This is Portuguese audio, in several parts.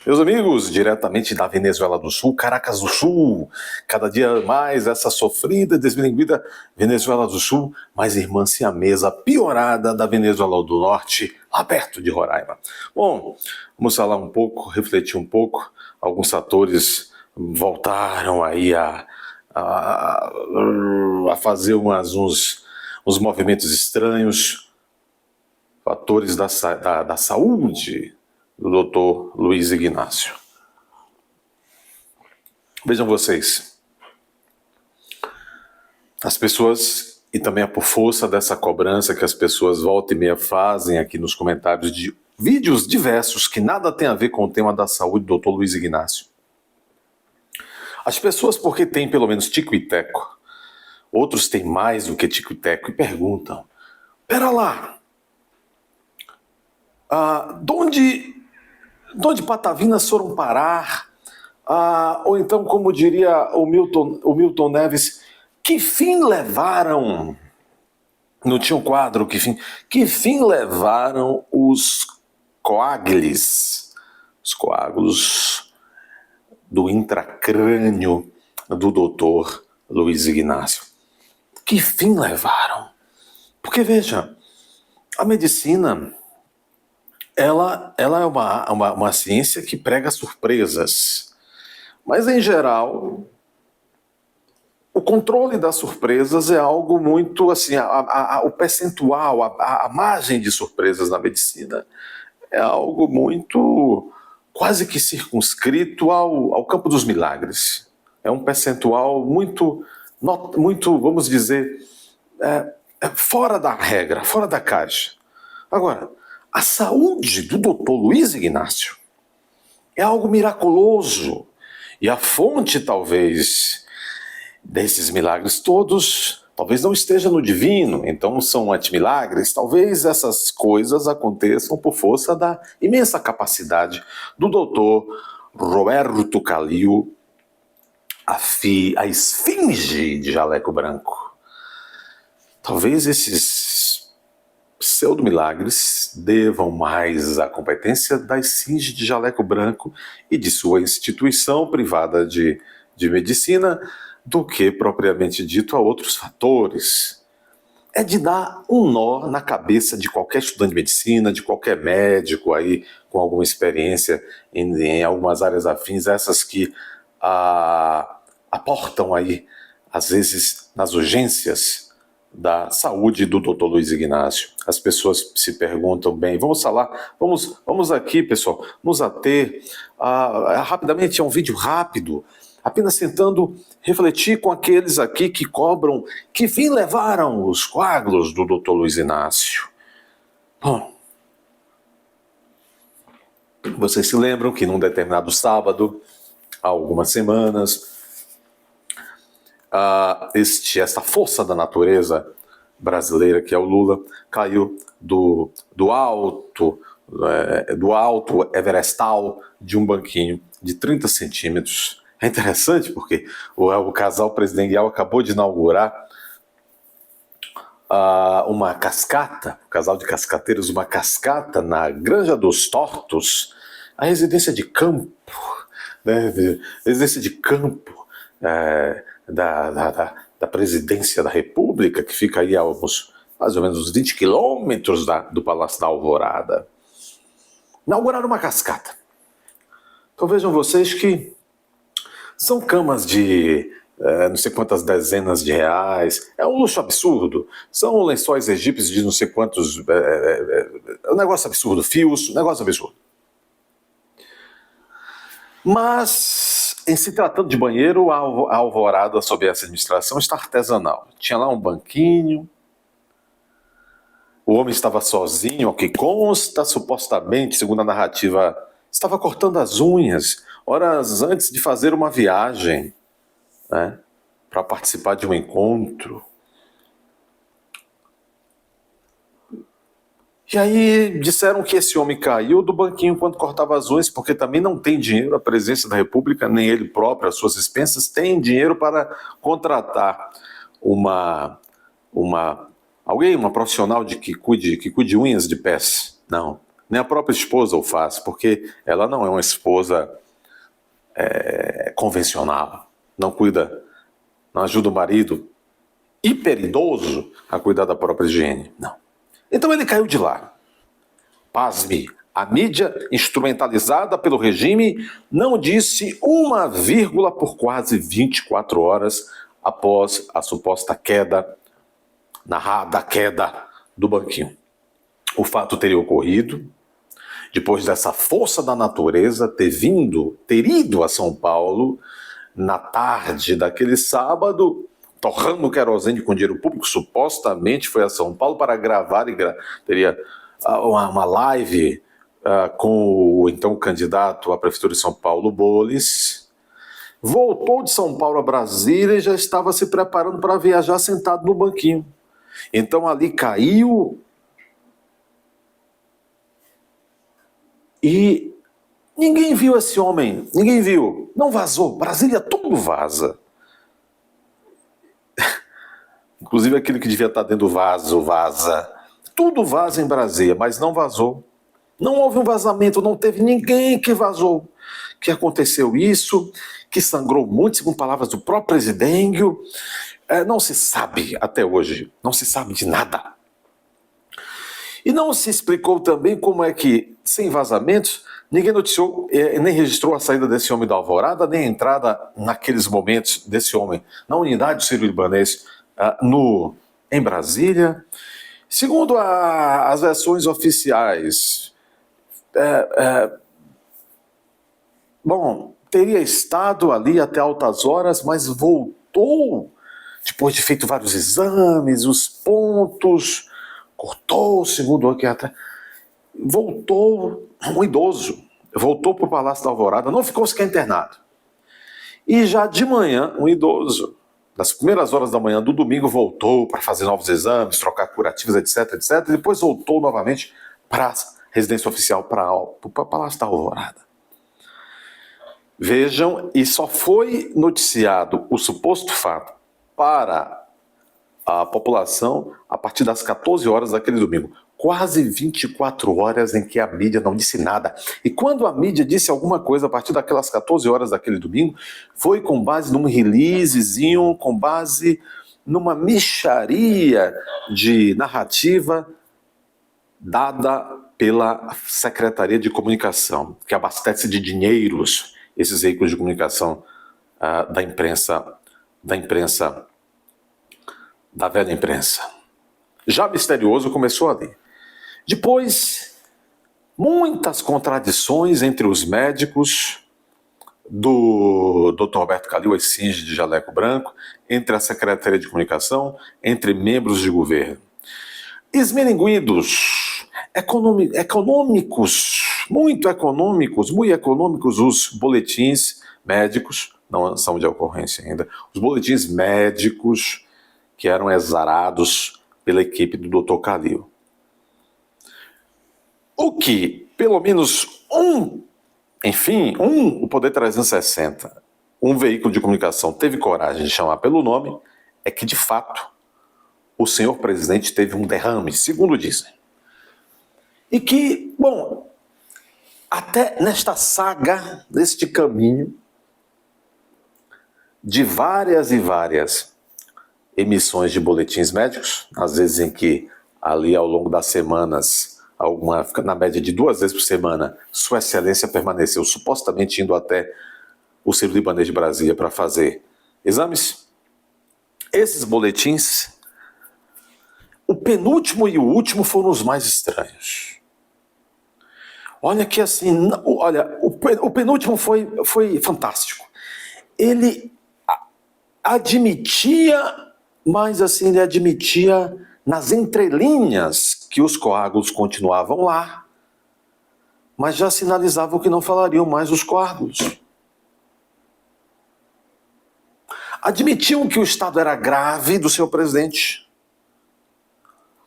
Meus amigos, diretamente da Venezuela do Sul, Caracas do Sul, cada dia mais essa sofrida, desmilinguida Venezuela do Sul, mais irmã siamesa piorada da Venezuela do Norte, aberto de Roraima. Bom, vamos falar um pouco, refletir um pouco. Alguns fatores voltaram aí a fazer uns movimentos estranhos, fatores da saúde do Dr. Luiz Ignácio. Vejam vocês, as pessoas, e também é por força dessa cobrança que as pessoas volta e meia fazem aqui nos comentários de vídeos diversos que nada tem a ver com o tema da saúde do Dr. Luiz Ignácio. As pessoas, porque têm pelo menos tico e teco, outros têm mais do que tico e teco, e perguntam, pera lá, de onde patavinas foram parar? Ou então, como diria o Milton Neves, que fim levaram? Não tinha um quadro, que fim levaram os coágulos do intracrânio do doutor Luiz Ignácio? Que fim levaram? Porque, veja, a medicina, ela é uma ciência que prega surpresas. Mas, em geral, o controle das surpresas é algo muito, assim, o percentual, a margem de surpresas na medicina é algo muito, quase que circunscrito ao campo dos milagres. É um percentual muito vamos dizer, fora da regra, fora da caixa. Agora, a saúde do Dr. Luiz Ignácio é algo miraculoso. E a fonte, talvez, desses milagres todos, talvez não esteja no divino, então são antimilagres. Talvez essas coisas aconteçam por força da imensa capacidade do Dr. Roberto Calil, a esfinge de jaleco branco. Talvez esses pseudo-milagres devam mais à competência da esfinge de jaleco branco e de sua instituição privada de medicina do que, propriamente dito, a outros fatores. É de dar um nó na cabeça de qualquer estudante de medicina, de qualquer médico aí com alguma experiência em algumas áreas afins, essas que aportam aí, às vezes, nas urgências da saúde do Dr. Luiz Ignácio. As pessoas se perguntam bem, vamos aqui, pessoal, nos ater rapidamente, é um vídeo rápido, apenas tentando refletir com aqueles aqui que cobram que fim levaram os coágulos do Dr. Luiz Ignácio. Bom, vocês se lembram que num determinado sábado, há algumas semanas, essa força da natureza brasileira, que é o Lula, caiu do alto Everestal de um banquinho de 30 centímetros. É interessante porque o casal presidencial acabou de inaugurar uma cascata, o casal de cascateiros, uma cascata na Granja dos Tortos, a residência de campo, né, da presidência da República, que fica aí a mais ou menos uns 20 quilômetros do Palácio da Alvorada. Inauguraram uma cascata. Então vejam vocês que são camas de não sei quantas dezenas de reais, é um luxo absurdo, são lençóis egípcios de não sei quantos, é um negócio absurdo, fios, um negócio absurdo. Mas, em se tratando de banheiro, a Alvorada, sob essa administração, está artesanal. Tinha lá um banquinho, o homem estava sozinho, ao que consta, supostamente, segundo a narrativa, estava cortando as unhas, horas antes de fazer uma viagem, né, para participar de um encontro. E aí disseram que esse homem caiu do banquinho enquanto cortava as unhas, porque também não tem dinheiro, a presidência da República, nem ele próprio, as suas expensas, tem dinheiro para contratar uma profissional que cuide unhas de pés. Não, Nem a própria esposa o faz, porque ela não é uma esposa convencional. Não cuida, não ajuda o marido hiperidoso a cuidar da própria higiene. Não. Então ele caiu de lá. Pasme, a mídia instrumentalizada pelo regime não disse uma vírgula por quase 24 horas após a suposta queda, narrada queda do banquinho. O fato teria ocorrido depois dessa força da natureza ter ido a São Paulo na tarde daquele sábado, torrando querosene com dinheiro público, supostamente foi a São Paulo para gravar e teria uma live com o então candidato à Prefeitura de São Paulo, Boles. Voltou de São Paulo a Brasília e já estava se preparando para viajar sentado no banquinho. Então ali caiu e ninguém viu esse homem, ninguém viu, não vazou. Brasília tudo vaza. Inclusive aquele que devia estar dentro do vaso, vaza. Tudo vaza em Brasília, mas não vazou. Não houve um vazamento, não teve ninguém que vazou. Que aconteceu isso, que sangrou muito, segundo palavras do próprio presidente. Não se sabe até hoje, não se sabe de nada. E não se explicou também como é que, sem vazamentos, ninguém noticiou, nem registrou a saída desse homem da Alvorada, nem a entrada naqueles momentos desse homem na unidade do Sírio-Libanês em Brasília. Segundo as versões oficiais, teria estado ali até altas horas, mas voltou, depois de feito vários exames, os pontos, cortou, segundo o que até voltou um idoso, voltou para o Palácio da Alvorada, não ficou sequer internado. E já de manhã, um idoso, nas primeiras horas da manhã do domingo, voltou para fazer novos exames, trocar curativos, etc, etc, e depois voltou novamente para a residência oficial, para o Palácio da Alvorada. Vejam, e só foi noticiado o suposto fato para a população a partir das 14 horas daquele domingo. Quase 24 horas em que a mídia não disse nada. E quando a mídia disse alguma coisa a partir daquelas 14 horas daquele domingo, foi com base num releasezinho, com base numa mixaria de narrativa dada pela Secretaria de Comunicação, que abastece de dinheiros esses veículos de comunicação da velha imprensa. Já misterioso começou ali. Depois, muitas contradições entre os médicos do Dr. Roberto Calil, ex-Singe de jaleco branco, entre a Secretaria de Comunicação, entre membros de governo. Esmilinguidos, econômicos, muito econômicos os boletins médicos, não são de ocorrência ainda, os boletins médicos que eram exarados pela equipe do Dr. Calil. O que, pelo menos o Poder 360, um veículo de comunicação, teve coragem de chamar pelo nome, é que, de fato, o senhor presidente teve um derrame, segundo dizem. E que, até nesta saga, neste caminho, de várias e várias emissões de boletins médicos, às vezes em que ali ao longo das semanas, na média de 2 vezes por semana, Sua Excelência permaneceu supostamente indo até o Sírio-Libanês de Brasília para fazer exames. Esses boletins, o penúltimo e o último foram os mais estranhos. Olha que assim, o penúltimo foi fantástico. Ele admitia, mas assim, ele admitia nas entrelinhas que os coágulos continuavam lá, mas já sinalizavam que não falariam mais os coágulos. Admitiam que o estado era grave do seu presidente,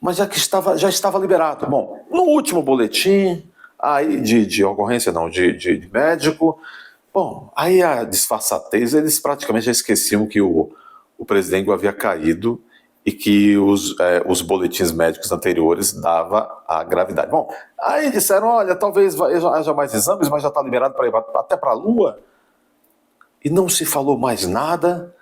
mas já estava liberado. Bom, no último boletim, aí de ocorrência não, de médico, aí a disfarçatez, eles praticamente já esqueciam que o presidente havia caído e que os boletins médicos anteriores davam a gravidade. Bom, aí disseram, olha, talvez haja mais exames, mas já está liberado para ir até para a Lua. E não se falou mais nada,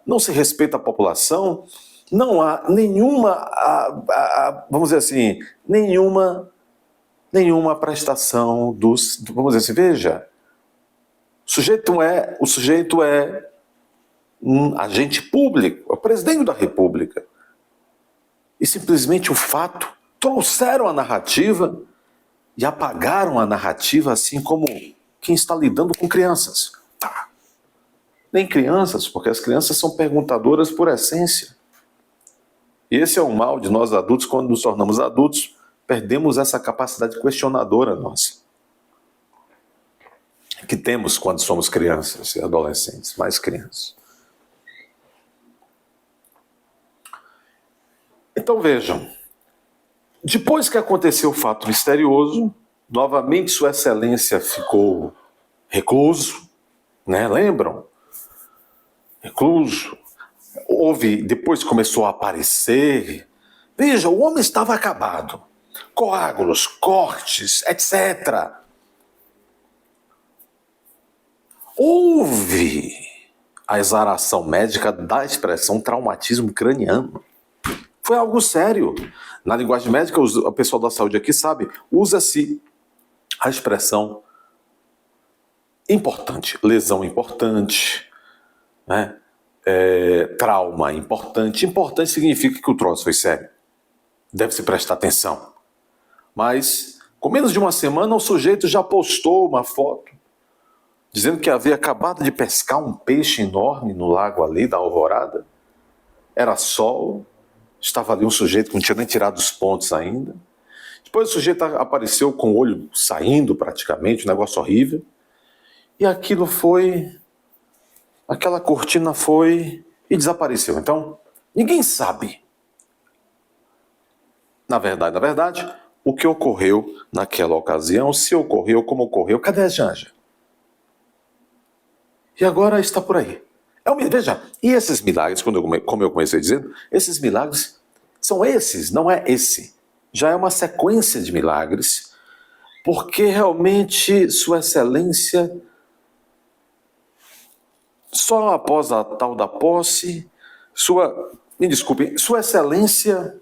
não se respeita a população, não há nenhuma, vamos dizer assim, nenhuma prestação vamos dizer assim, veja, o sujeito é um agente público, é o presidente da República. E simplesmente o fato, trouxeram a narrativa e apagaram a narrativa, assim como quem está lidando com crianças. Tá. Nem crianças, porque as crianças são perguntadoras por essência. E esse é o mal de nós adultos. Quando nos tornamos adultos, perdemos essa capacidade questionadora nossa, que temos quando somos crianças e adolescentes, mais crianças. Então vejam, depois que aconteceu o fato misterioso, novamente Sua Excelência ficou recluso, né? Lembram? Recluso. Depois começou a aparecer. Veja, o homem estava acabado. Coágulos, cortes, etc. Houve a exaração médica da expressão traumatismo craniano. Foi algo sério. Na linguagem médica, o pessoal da saúde aqui sabe, usa-se a expressão importante, lesão importante, né? Trauma importante. Importante significa que o troço foi sério. Deve-se prestar atenção. Mas, com menos de uma semana, o sujeito já postou uma foto dizendo que havia acabado de pescar um peixe enorme no lago ali da Alvorada. Era sol. Estava ali um sujeito que não tinha nem tirado os pontos ainda. Depois o sujeito apareceu com o olho saindo praticamente, um negócio horrível. E aquela cortina foi e desapareceu. Então, ninguém sabe. Na verdade, o que ocorreu naquela ocasião, se ocorreu, como ocorreu, cadê a Janja? E agora está por aí. Veja, e esses milagres, como eu comecei dizendo, esses milagres são esses, não é esse. Já é uma sequência de milagres, porque realmente Sua Excelência, só após a tal da posse, Sua Excelência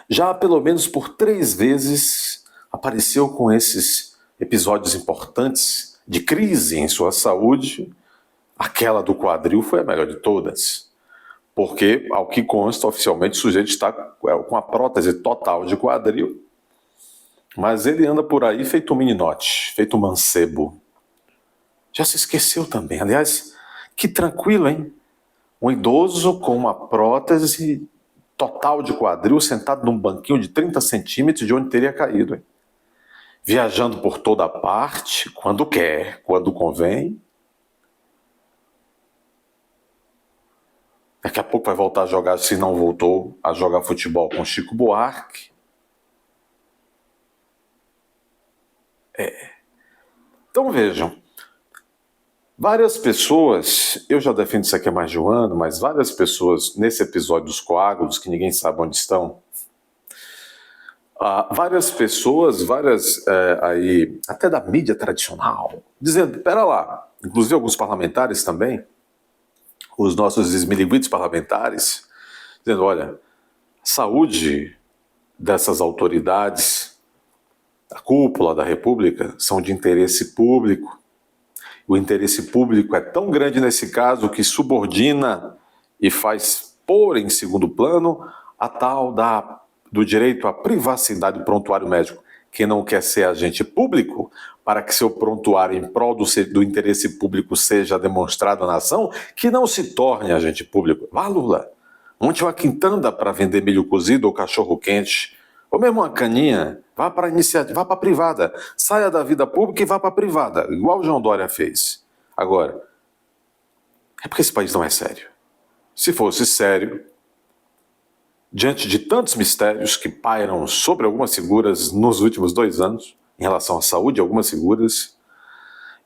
já pelo menos por 3 vezes apareceu com esses episódios importantes de crise em sua saúde. Aquela do quadril foi a melhor de todas, porque, ao que consta, oficialmente o sujeito está com a prótese total de quadril, mas ele anda por aí feito um meninote, feito um mancebo. Já se esqueceu também. Aliás, que tranquilo, hein? Um idoso com uma prótese total de quadril, sentado num banquinho de 30 centímetros de onde teria caído, hein? Viajando por toda parte, quando quer, quando convém. Daqui a pouco vai voltar a jogar, se não voltou, a jogar futebol com Chico Buarque. Então vejam, várias pessoas, eu já defendo isso aqui há mais de um ano, mas várias pessoas nesse episódio dos coágulos, que ninguém sabe onde estão, várias pessoas, aí, até da mídia tradicional, dizendo, pera lá, inclusive alguns parlamentares também, os nossos esmiliguidos parlamentares, dizendo, olha, saúde dessas autoridades, da cúpula da República, são de interesse público. O interesse público é tão grande nesse caso que subordina e faz pôr em segundo plano a tal do direito à privacidade do prontuário médico. Quem não quer ser agente público, para que seu prontuário em prol do interesse público seja demonstrado à nação, que não se torne agente público. Vá, Lula, monte uma quintanda para vender milho cozido ou cachorro quente, ou mesmo uma caninha, vá para a privada, saia da vida pública e vá para a privada, igual o João Dória fez. Agora, é porque esse país não é sério. Se fosse sério, diante de tantos mistérios que pairam sobre algumas figuras nos últimos 2 anos, em relação à saúde, algumas figuras,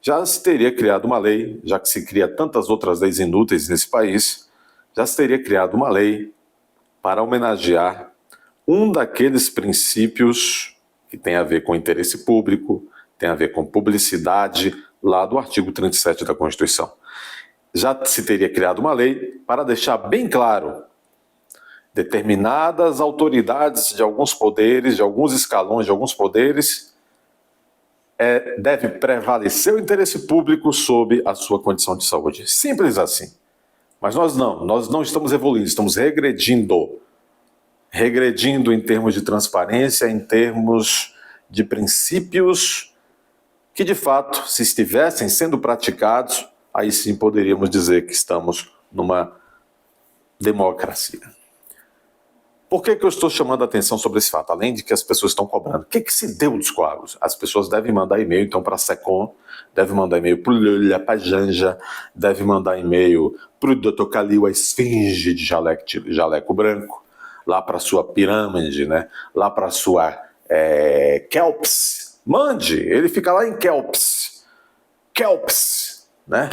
já se teria criado uma lei, já que se cria tantas outras leis inúteis nesse país, já se teria criado uma lei para homenagear um daqueles princípios que tem a ver com interesse público, tem a ver com publicidade, lá do artigo 37 da Constituição. Já se teria criado uma lei para deixar bem claro: determinadas autoridades de alguns poderes, de alguns escalões, de alguns poderes, deve prevalecer o interesse público sobre a sua condição de saúde. Simples assim. Mas nós não estamos evoluindo, estamos regredindo. Regredindo em termos de transparência, em termos de princípios que, de fato, se estivessem sendo praticados, aí sim poderíamos dizer que estamos numa democracia. Por que eu estou chamando a atenção sobre esse fato? Além de que as pessoas estão cobrando. O que se deu dos coágulos? As pessoas devem mandar e-mail, então, para a SECOM, devem mandar e-mail para o Lula, para a Janja, devem mandar e-mail para o Dr. Calil, a esfinge de jaleco branco, lá para a sua pirâmide, né? Lá para a sua Kelps. Mande, ele fica lá em Kelps, né?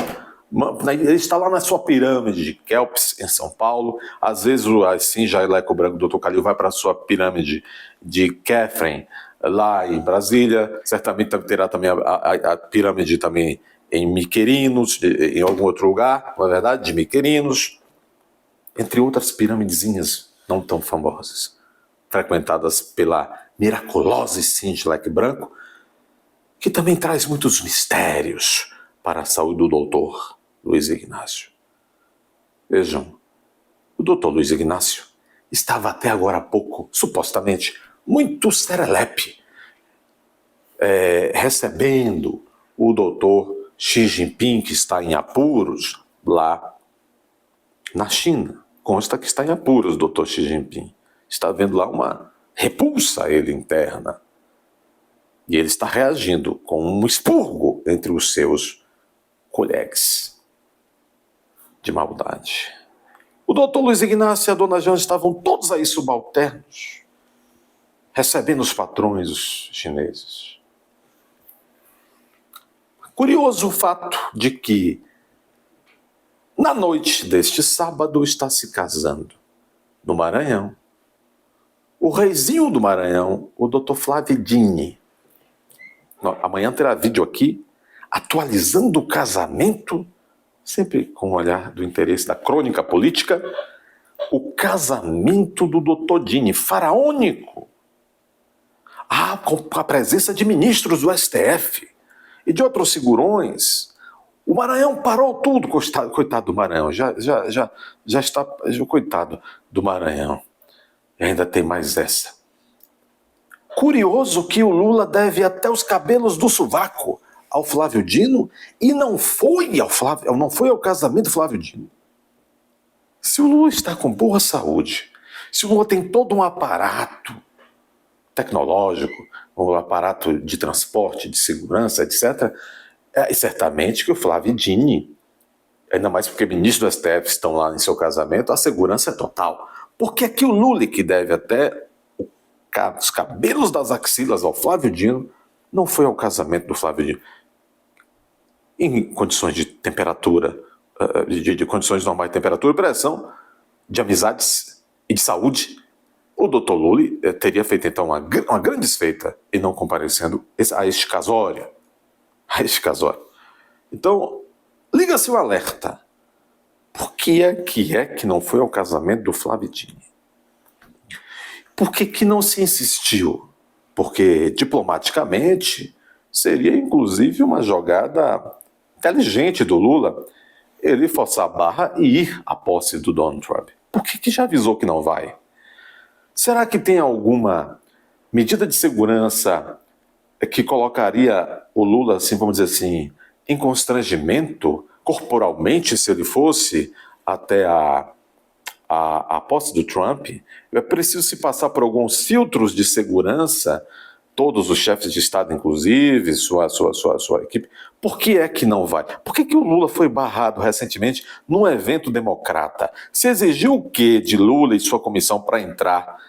Ele está lá na sua pirâmide de Kelps, em São Paulo. Às vezes assim, jaleco branco do Dr. Calil vai para a sua pirâmide de Catherine, lá em Brasília. Certamente terá também a pirâmide também em Miquerinos, em algum outro lugar, não é verdade? De Miquerinos, entre outras piramidezinhas não tão famosas, frequentadas pela miraculosa esfinge de jaleco branco, que também traz muitos mistérios para a saúde do doutor Luiz Ignácio. Vejam, o doutor Luiz Ignácio estava até agora há pouco, supostamente, muito serelepe, recebendo o doutor Xi Jinping, que está em apuros lá na China. Consta que está em apuros o doutor Xi Jinping. Está vendo lá uma repulsa a ele interna. E ele está reagindo com um expurgo entre os seus colegas de maldade. O doutor Luiz Ignácio e a dona Janja estavam todos aí subalternos, recebendo os patrões chineses. Curioso o fato de que, na noite deste sábado, está se casando, no Maranhão, o reizinho do Maranhão, o doutor Flávio Dini. Amanhã terá vídeo aqui, atualizando o casamento, sempre com o olhar do interesse da crônica política, o casamento do doutor Dini, faraônico. Com a presença de ministros do STF e de outros figurões. O Maranhão parou tudo, coitado do Maranhão, já está, coitado do Maranhão. E ainda tem mais essa. Curioso que o Lula deve até os cabelos do sovaco ao Flávio Dino e não foi ao casamento do Flávio Dino. Se o Lula está com boa saúde, se o Lula tem todo um aparato tecnológico, um aparato de transporte, de segurança, etc., certamente que o Flávio Dini, ainda mais porque ministros do STF estão lá em seu casamento, a segurança é total. Porque é que o Lula, que deve até os cabelos das axilas ao Flávio Dino, não foi ao casamento do Flávio Dino. Em condições de temperatura, de condições normais de temperatura e pressão, de amizades e de saúde, o doutor Lula teria feito então uma grande desfeita e não comparecendo a este casório. Então, liga-se o alerta. Por que é que não foi ao casamento do Flávio Dini? Por que não se insistiu? Porque, diplomaticamente, seria inclusive uma jogada inteligente do Lula ele forçar a barra e ir à posse do Donald Trump. Por que já avisou que não vai? Será que tem alguma medida de segurança que colocaria o Lula, assim, vamos dizer assim, em constrangimento corporalmente se ele fosse até a posse do Trump? É preciso se passar por alguns filtros de segurança, todos os chefes de Estado, inclusive, sua equipe. Por que é que não vai? Por que o Lula foi barrado recentemente num evento democrata? Se exigiu o quê de Lula e sua comissão para entrar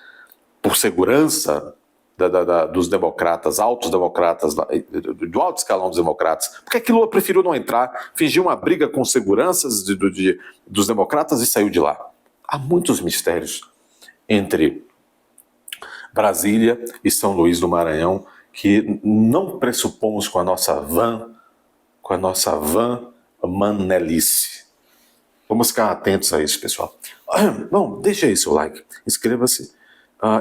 por segurança dos democratas, altos democratas, do alto escalão dos democratas? Por que Lula preferiu não entrar, fingiu uma briga com seguranças dos democratas e saiu de lá? Há muitos mistérios entre Brasília e São Luís do Maranhão que não pressupomos com a nossa van manelice. Vamos ficar atentos a isso, pessoal. Bom, deixa aí seu like, inscreva-se.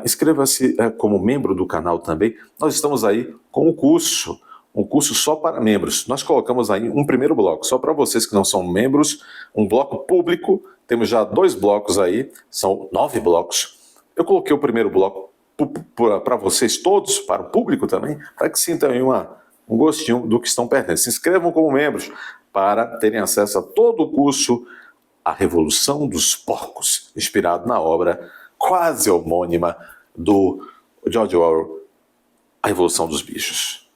Inscreva-se como membro do canal também. Nós estamos aí com um curso só para membros. Nós colocamos aí um primeiro bloco, só para vocês que não são membros, um bloco público. Temos já 2 blocos aí, são 9 blocos. Eu coloquei o primeiro bloco para vocês todos, para o público também, para que sintam aí um gostinho do que estão perdendo. Se inscrevam como membros para terem acesso a todo o curso A Revolução dos Porcos, inspirado na obra quase homônima do George Orwell, A Revolução dos Bichos.